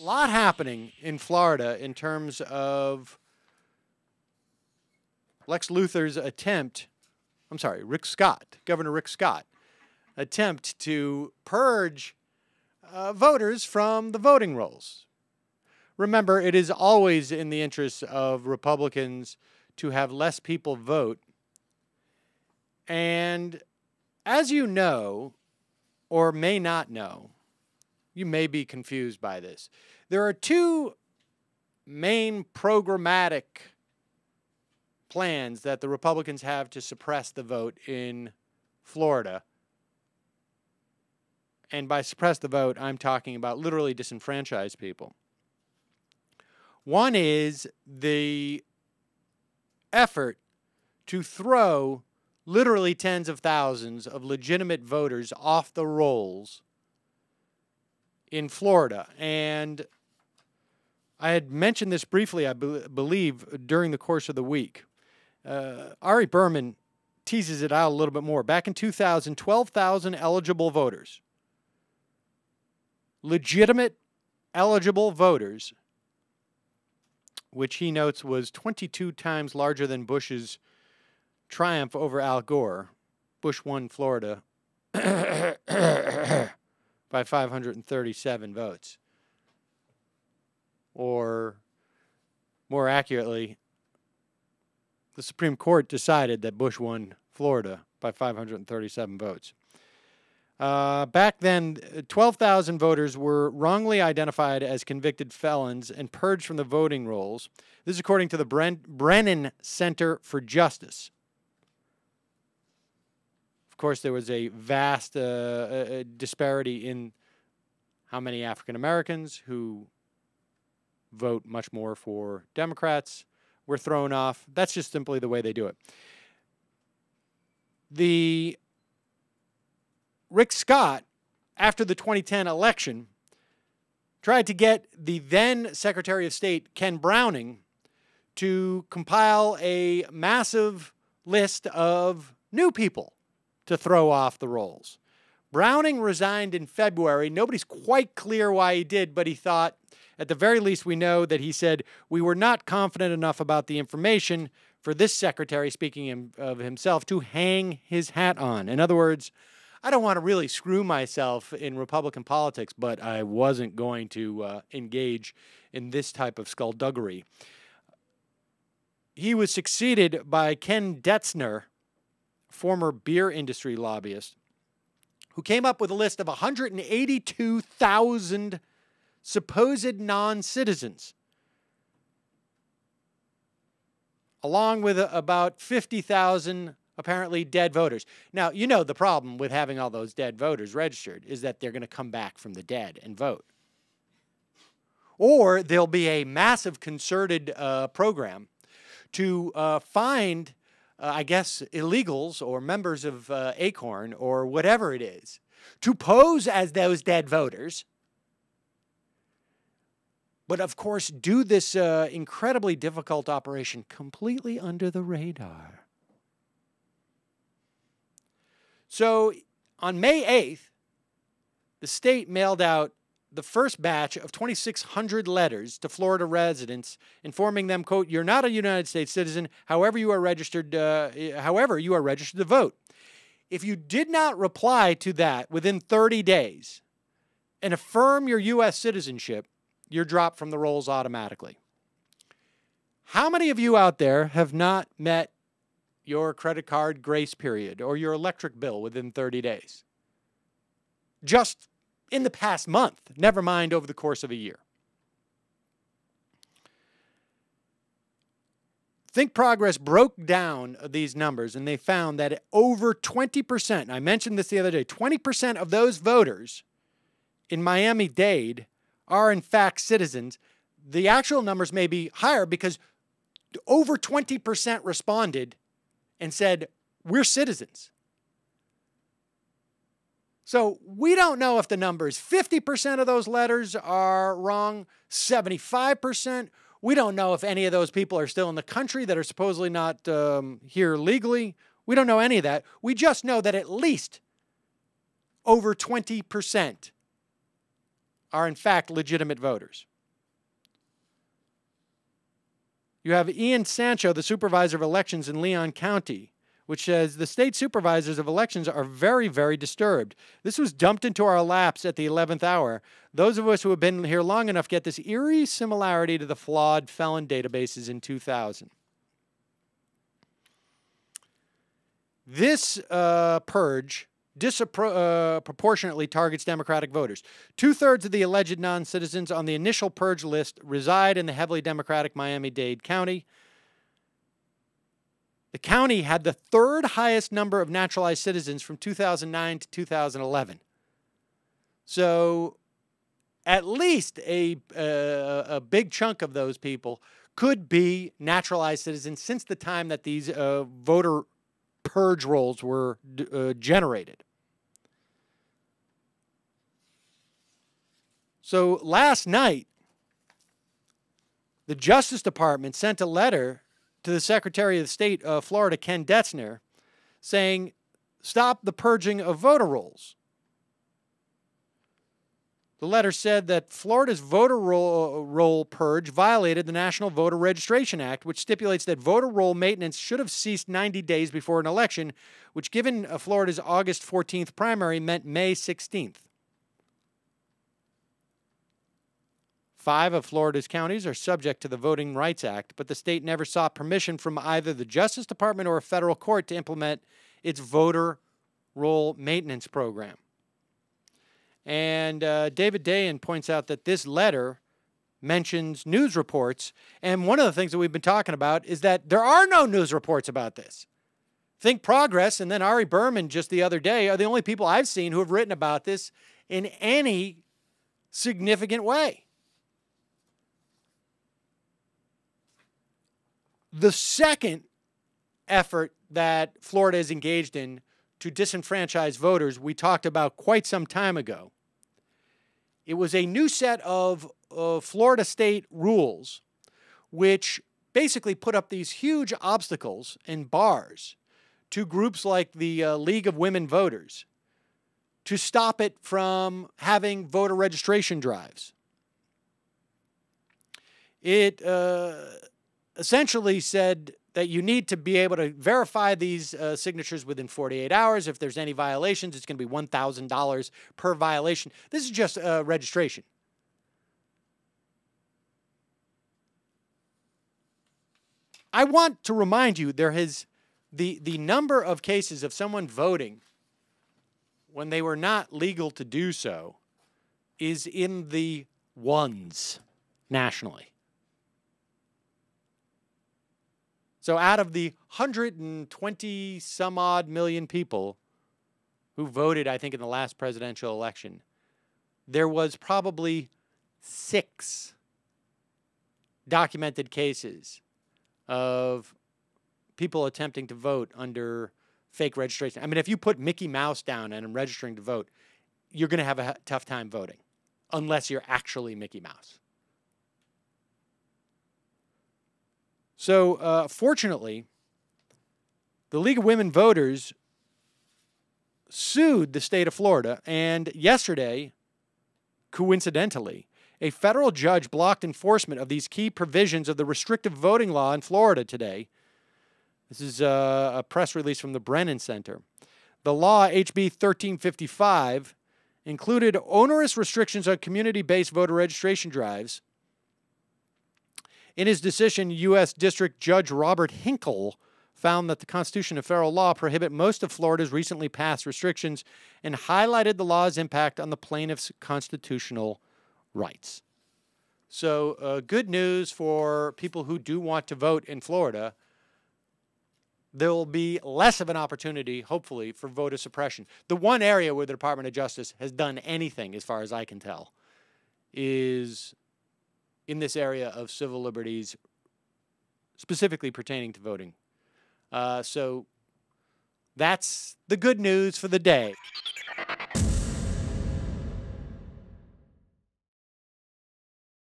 lot happening in Florida in terms of Lex Luthor's attempt, Governor Rick Scott, attempt to purge voters from the voting rolls. Remember, it is always in the interest of Republicans to have less people vote. And as you know, or may not know, you may be confused by this. There are two main programmatic plans that the Republicans have to suppress the vote in Florida. And by suppress the vote, I'm talking about literally disenfranchise people. One is the effort to throw literally tens of thousands of legitimate voters off the rolls in Florida. And I had mentioned this briefly, I believe, during the course of the week. Ari Berman teases it out a little bit more. Back in 2000, 12,000 eligible voters, legitimate eligible voters, which he notes was 22 times larger than Bush's triumph over Al Gore. Bush won Florida by 537 votes. Or, more accurately, the Supreme Court decided that Bush won Florida by 537 votes. Back then, 12,000 voters were wrongly identified as convicted felons and purged from the voting rolls. This is according to the Brennan Center for Justice. Of course, there was a vast disparity in how many African Americans who vote much more for Democrats were thrown off. That's just simply the way they do it. Rick Scott, after the 2010 election, tried to get the then Secretary of State, Ken Browning, to compile a massive list of new people to throw off the rolls. Browning resigned in February. Nobody's quite clear why he did, but he thought, at the very least, we know that he said, we were not confident enough about the information for this secretary, speaking of himself, to hang his hat on. In other words, I don't want to really screw myself in Republican politics, but I wasn't going to engage in this type of skullduggery. He was succeeded by Ken Detzner, former beer industry lobbyist, who came up with a list of 182,000 supposed non-citizens, along with about 50,000 apparently dead voters. Now, you know the problem with having all those dead voters registered is that they're going to come back from the dead and vote. Or there'll be a massive concerted program to find, I guess, illegals or members of ACORN or whatever it is, to pose as those dead voters, but of course do this incredibly difficult operation completely under the radar. So on May 8th, the state mailed out the first batch of 2,600 letters to Florida residents informing them, quote, you're not a United States citizen, however you are registered to vote. If you did not reply to that within 30 days and affirm your U.S. citizenship, you're dropped from the rolls automatically. How many of you out there have not met your credit card grace period or your electric bill within 30 days? Just in the past month, never mind over the course of a year. Think Progress broke down these numbers, and they found that over 20%, I mentioned this the other day, 20% of those voters in Miami-Dade are in fact citizens. The actual numbers may be higher because over 20% responded and said, we're citizens. So we don't know if the numbers, 50% of those letters are wrong, 75%. We don't know if any of those people are still in the country that are supposedly not here legally. We don't know any of that. We just know that at least over 20% are in fact legitimate voters. You have Ian Sancho, the supervisor of elections in Leon County, which says the state supervisors of elections are very, very disturbed. This was dumped into our laps at the 11th hour. Those of us who have been here long enough get this eerie similarity to the flawed felon databases in 2000. This purge disproportionately targets Democratic voters. 2/3 of the alleged non-citizens on the initial purge list reside in the heavily Democratic Miami-Dade County. The county had the third highest number of naturalized citizens from 2009 to 2011. So at least a big chunk of those people could be naturalized citizens since the time that these voter purge rolls were generated. So last night, the Justice Department sent a letter to the Secretary of State of Florida, Ken Detzner, saying, stop the purging of voter rolls. The letter said that Florida's voter roll purge violated the National Voter Registration Act, which stipulates that voter roll maintenance should have ceased 90 days before an election, which given Florida's August 14th primary meant May 16th. 5 of Florida's counties are subject to the Voting Rights Act, but the state never sought permission from either the Justice Department or a federal court to implement its voter roll maintenance program. And David Dayan points out that this letter mentions news reports, and one of the things that we've been talking about is that there are no news reports about this. Think Progress and then Ari Berman just the other day are the only people I've seen who have written about this in any significant way. The second effort that Florida is engaged in to disenfranchise voters, we talked about quite some time ago. It was a new set of Florida state rules which basically put up these huge obstacles and bars to groups like the League of Women Voters to stop it from having voter registration drives. It essentially said that you need to be able to verify these signatures within 48 hours. If there's any violations, it's going to be $1,000 per violation. This is just registration. I want to remind you, there has the number of cases of someone voting when they were not legal to do so is in the ones nationally. So out of the 120 some odd million people who voted, I think, in the last presidential election, there was probably 6 documented cases of people attempting to vote under fake registration. I mean, if you put Mickey Mouse down and I'm registering to vote, you're going to have a tough time voting unless you're actually Mickey Mouse. So, fortunately, the League of Women Voters sued the state of Florida, and yesterday, coincidentally, a federal judge blocked enforcement of these key provisions of the restrictive voting law in Florida today. This is a press release from the Brennan Center. The law, HB 1355, included onerous restrictions on community-based voter registration drives. In his decision, U.S. District Judge Robert Hinkle found that the Constitution and federal law prohibit most of Florida's recently passed restrictions and highlighted the law's impact on the plaintiff's constitutional rights. So good news for people who do want to vote in Florida. There will be less of an opportunity, hopefully, for voter suppression. The one area where the Department of Justice has done anything, as far as I can tell, is in this area of civil liberties, specifically pertaining to voting. So that's the good news for the day.